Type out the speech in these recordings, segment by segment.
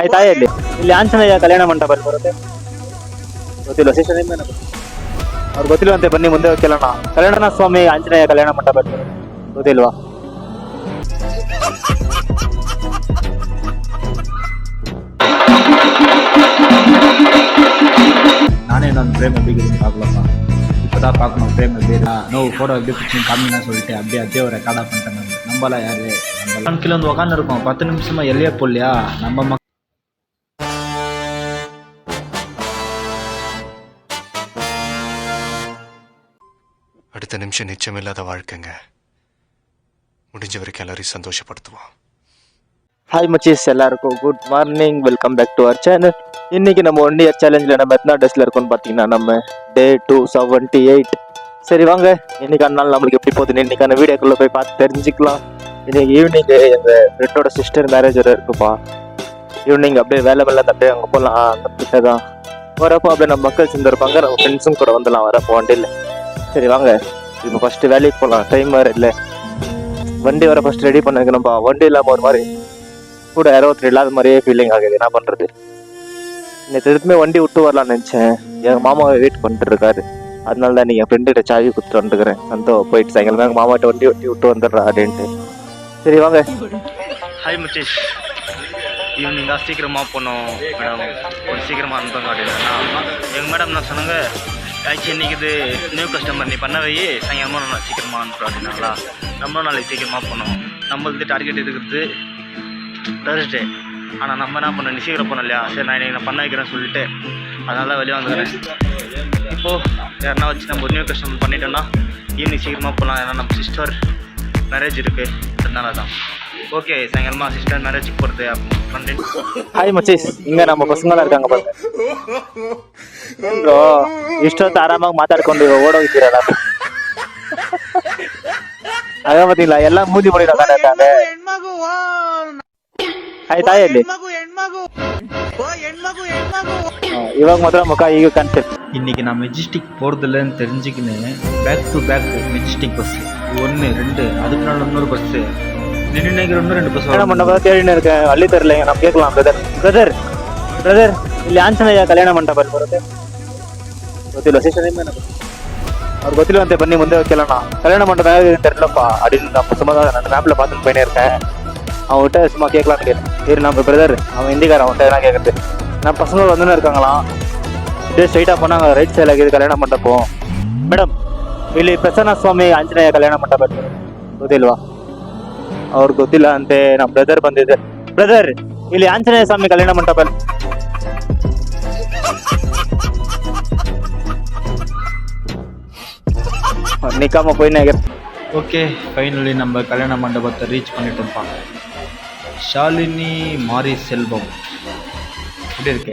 ಆಯ್ತಾ ಇಲ್ಲಿ ಆಂಜನೇಯ ಕಲ್ಯಾಣ ಮಂಟಪ ಬರುತ್ತೆ, ಗೊತ್ತಿಲ್ಲ ಸ್ಟೇಷನ್ ಇಂದ ಅವ್ರು ಗೊತ್ತಿಲ್ವಂತೆ. ಬನ್ನಿ ಮುಂದೆ ಕೇಳೋಣ. ಕಲ್ಯಾಣ ಸ್ವಾಮಿ ಆಂಜನೇಯ ಕಲ್ಯಾಣ ಮಂಟಪ ಗೊತ್ತಿಲ್ವಾ? நானே நான் பிரேம் எப்படி பார்க்கலாமா? இப்போதான் பார்க்கணும் பிரேம் எப்படி நோ ஃபோட்டோ எப்படி பிடிச்சி காமினா சொல்லிட்டு அப்படியே அதே ஒரு ரெக்கார்டாக பண்ணிட்டேன். நம்மளாம் யாரு நம்ம கீழே வந்து உட்காந்து இருக்கோம் 10 நிமிஷமா எல்லையே போடலையா நம்ம அடுத்த நிமிஷம் நிச்சயமில்லாத வாழ்க்கைங்க. முடிஞ்ச வரைக்கும் எல்லாரையும் சந்தோஷப்படுத்துவோம். ஹாய் மச்சீஸ், எல்லாருக்கும் good morning. Welcome back to our channel. இன்னைக்கு நம்ம 1 இயர் சேலஞ்சில் நம்ம எத்தனை டேஸ்ல இருக்கோம்னு பார்த்தீங்கன்னா நம்ம டே 278. சரி வாங்க, இன்னைக்கான நாள் நம்மளுக்கு எப்படி போகுதுன்னு இன்னைக்கான வீடியோக்குள்ள போய் பார்த்து தெரிஞ்சுக்கலாம். இன்னைக்கு ஈவினிங் எங்கள் ஃப்ரெண்டோட சிஸ்டர் மேரேஜ் இருக்குப்பா. ஈவினிங் அப்படியே வேலை மேலே அப்படியே அங்கே போகலாம். அந்த கிட்ட தான் வரப்போ அப்படியே நம்ம மக்கள் சேர்ந்துருப்பாங்க. நம்ம ஃப்ரெண்ட்ஸும் கூட வந்துடலாம் வரப்போ வண்டியில். சரி வாங்க, இப்போ ஃபஸ்ட்டு வேலைக்கு போகலாம். டைம் வேறு இல்லை, வண்டி வர ஃபஸ்ட்டு ரெடி பண்ண வைக்கணும்ப்பா. வண்டி இல்லாமல் ஒரு மாதிரி கூட யாரோ ஒருத்தர் இல்லாத மாதிரியே ஃபீலிங் ஆகுது. என்ன பண்ணுறது? இன்னைக்கு திருப்பி வண்டி விட்டு வரலான்னு நினச்சேன். எங்கள் மாமாவை வெயிட் பண்ணிட்டு இருக்காரு. அதனால தான் நீங்கள் ஃப்ரெண்டுகிட்ட சாவி கொடுத்துட்டு வந்துக்கிறேன். அந்த போயிட்டு சாயங்காலம் எங்கள் மாமாட்ட வண்டி விட்டு வந்துடுறா அப்படின்ட்டு. சரி வாங்க. ஹாய் முச்சேஷ், ஈவினிங் தான் சீக்கிரமாக போனோம் மேடம், கொஞ்சம் சீக்கிரமாக அனுப்புங்க அப்படின்னா எங்கள் மேடம் நான் சொன்னாங்க ஆச்சு இன்னைக்கு இது நியூ கஸ்டமர் நீ பண்ண வை சாயங்காலமாக நான் சீக்கிரமாக அனுப்புகிறோம் அப்படின்னாங்களா. நம்மளும் நாளைக்கு சீக்கிரமாக போனோம். நம்மளுக்கு டார்கெட் இருக்கிறது தேர்ஸ்டே. ஆனால் நம்ம என்ன பண்ணோம், நீ சீக்கிரம் போனோம் இல்லையா, சரி நான் இன்னைக்கு நான் பண்ண வைக்கிறேன்னு சொல்லிட்டு அதனால தான் வெளியே வந்துக்கிறேன். இப்போது யாருன்னா வச்சு நம்ம ஒரு நியூ கஸ்டமர் பண்ணிட்டோம்னா ஈவினிங் சீக்கிரமாக போகலாம். ஏன்னா நம்ம சிஸ்டர் மேரேஜ் இருக்குது, அதனால தான். ஓகே, சாயங்காலமாக சிஸ்டர் மேரேஜுக்கு போகிறது பண்ணுறேன். ஹாய் மச்சீஸ், இங்கே நம்ம பசங்களாம் இருக்காங்க பாருங்க. ப்ரோ ಇಷ್ಟೊತ್ತು ಆರಾಮಾಗಿ ಮಾತಾಡ್ಕೊಂಡು ಓಡ ಹೋಗ್ತೀರಲ್ಲ, ಆಗ ಗೊತ್ತಿಲ್ಲ ಎಲ್ಲ ಮೂದಿ ಹೊಡಿರೋ ಕಾಣುತ್ತೆ. ಆಯ್ತಾ ಇಲ್ಲಿ ಇವಾಗ ಮಾತ್ರ ಮುಖ ಈಗ ಕಾಣ್ತೇವೆ. இன்றைக்கி நான் மெஜிஸ்டிக் போகிறதில்லன்னு தெரிஞ்சுக்கின்னு back to back Majestic bus 1 2 அதுக்கு நாள் இன்னொரு பஸ்ஸு நின்று 2 பஸ் கல்யாண மண்டபம் தேடின்னு இருக்கேன். அள்ளி தரலைங்க, நம்ம கேட்கலாம். பிரதர் ಇಲ್ಲಿ ಆಂಜನೇಯ ಕಲ್ಯಾಣ ಮಂಟಪ ಬರುತ್ತೆ, ಗೊತ್ತಿಲ್ಲ ಸ್ಟೇಷನ್ ಇಂದ ಅವ್ರು ಗೊತ್ತಿಲ್ವಂತೆ. ಬನ್ನಿ ಮುಂದೆ ಕೇಳೋಣ. கல்யாண மண்டபம் தெரியலப்பா அப்படின்னு நம்ம சும்மா தான் நான் மேப்பில் பார்த்துட்டு போயினே இருக்கேன். அவன்கிட்ட சும்மா கேட்கலான்னு கேட்டேன். சரி நம்ம பிரதர் அவன் ஹிந்திக்காரன், அவன்கிட்ட என்ன கேட்குறது. நம்ம பசங்க வந்துன்னு இருக்காங்களாம். அப்படியே ಸ್ಟ್ರೈಟಾಗಿ போனாங்க. ரைட் சைடில் இருக்குது கல்யாಣ ಮಂಟಪ. ಮೇಡಮ್ ಇಲ್ಲಿ ಪ್ರಸನ್ನ ಸ್ವಾಮಿ ಆಂಜನೇಯ ಕಲ್ಯಾಣ ಮಂಟಪ ಗೊತ್ತಿಲ್ವಾ? ಅವ್ರಿಗೆ ಗೊತ್ತಿಲ್ಲ ಅಂತೆ. ನಮ್ಮ ಬ್ರದರ್ ಬಂದಿದೆ. ಬ್ರದರ್ ಇಲ್ಲಿ ಆಂಜನೇಯ ಸ್ವಾಮಿ ಕಲ್ಯಾಣ ಮಂಟಪ நிக்காம போயின்னு. ஓகே, ஃபைனலி நம்ம கல்யாண மண்டபத்தை ரீச் பண்ணிட்டோம்ப்பா. ஷாலினி மாரி செல்வம் எப்படி இருக்கு?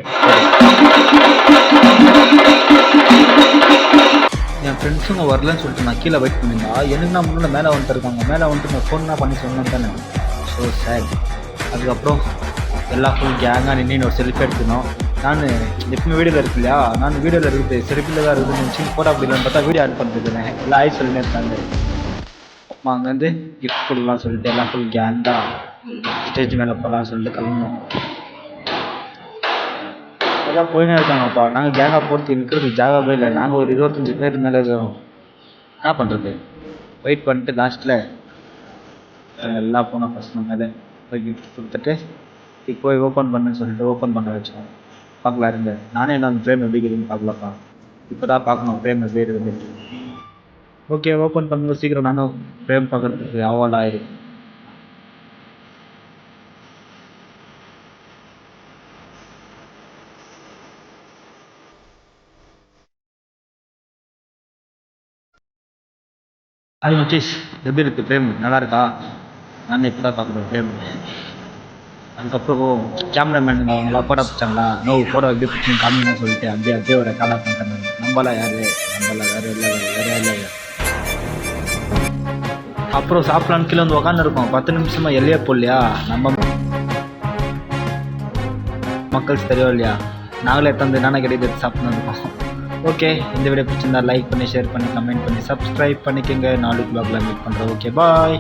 என் ஃப்ரெண்ட்ஸுங்க வரலன்னு சொல்லிட்டு நான் கீழே வெயிட் பண்ணியிருந்தா எனக்கு நான் முன்னாடி மேலே வந்துருக்காங்க. மேலே வந்துட்டு நான் ஃபோன் பண்ணி சொன்னேன் தானே. So sad. அதுக்கப்புறம் எல்லா ஃபுல் கேங்காக நின்று ஒரு செல்ஃபி எடுத்துனோம். நான் எப்பவுமே வீடியோவில் இருக்கு இல்லையா, நான் வீடியோவில் இருக்குது செல்ஃபியில் தான் இருக்குதுன்னு நினச்சி போட்டோ அப்படிலாம் பார்த்தா வீடியோ ஆட் பண்ணிருக்கேன். எல்லாம் ஆய் சொல்லினே இருக்காங்க. அங்கேருந்து கிஃப்ட் கொடுக்கலாம் சொல்லிட்டு எல்லாம் ஃபுல் கேங்காக ஸ்டேஜ் மேலே போகலாம் சொல்லிட்டு கிளம்பணும். எல்லாம் போயினே இருக்காங்கப்பா. நாங்கள் கேங்காக போகிறது இருக்கிறது ஜாகாவே இல்லை. நாங்கள் ஒரு 25 பேர் மேலே இருக்கிறோம். என்ன பண்ணுறது? வெயிட் பண்ணிட்டு லாஸ்ட்டில் எல்லாம் போனோம். ஃபஸ்ட் மேலே போய் கிஃப்ட் கொடுத்துட்டு இப்போ போய் ஓப்பன் பண்ணுன்னு சொல்லிட்டு ஓப்பன் பண்ண வச்சோம். பார்க்கலாம் இருங்க, நானே நான் ஃப்ரேம் எப்படி இருக்குதுன்னு பார்க்கலப்பா. இப்போ தான் பார்க்கணும் ஃப்ரேம் எப்படி இருக்குதுன்னு. ஓகே, ஓப்பன் பண்ணுங்க சீக்கிரம். நானும் ஃப்ரேம் பார்க்குறதுக்கு அவால் ஆயிடும். ஹாய் மச்சீஸ், எப்படி இருக்குது ஃப்ரேம்? நல்லா இருக்கா? நான் இப்போ தான் பார்க்குறேன் ஃப்ரேம். அதுக்கப்புறம் கேமராமேன் அவங்களா ஃபோட்டோ பிடிச்சாங்களா, நோ ஃபோட்டோ எப்படி பிடிச்சி காமிங்கன்னு சொல்லிட்டு அப்படியே ஒரு ரெக்கார்டாக பண்ணிட்டாங்க. நம்மளாம் யார் வேறு இல்லை. அப்புறம் சாப்பிட்லான்னு கீழே வந்து உட்காந்துருக்கோம். 10 நிமிஷமா எல்லையே போடலையா நம்ம மக்கள் தெரியும் இல்லையா, நாங்களே தந்து நானே கிடையாது சாப்பிட்னு இருக்கோம். ஓகே, இந்த வீடியோ பிடிச்சிருந்தா லைக் பண்ணி ஷேர் பண்ணி கமெண்ட் பண்ணி சப்ஸ்கிரைப் பண்ணிக்கோங்க. நாளைக்கு வ்ளாக்ல மீட் பண்ணுறோம். ஓகே, பாய்.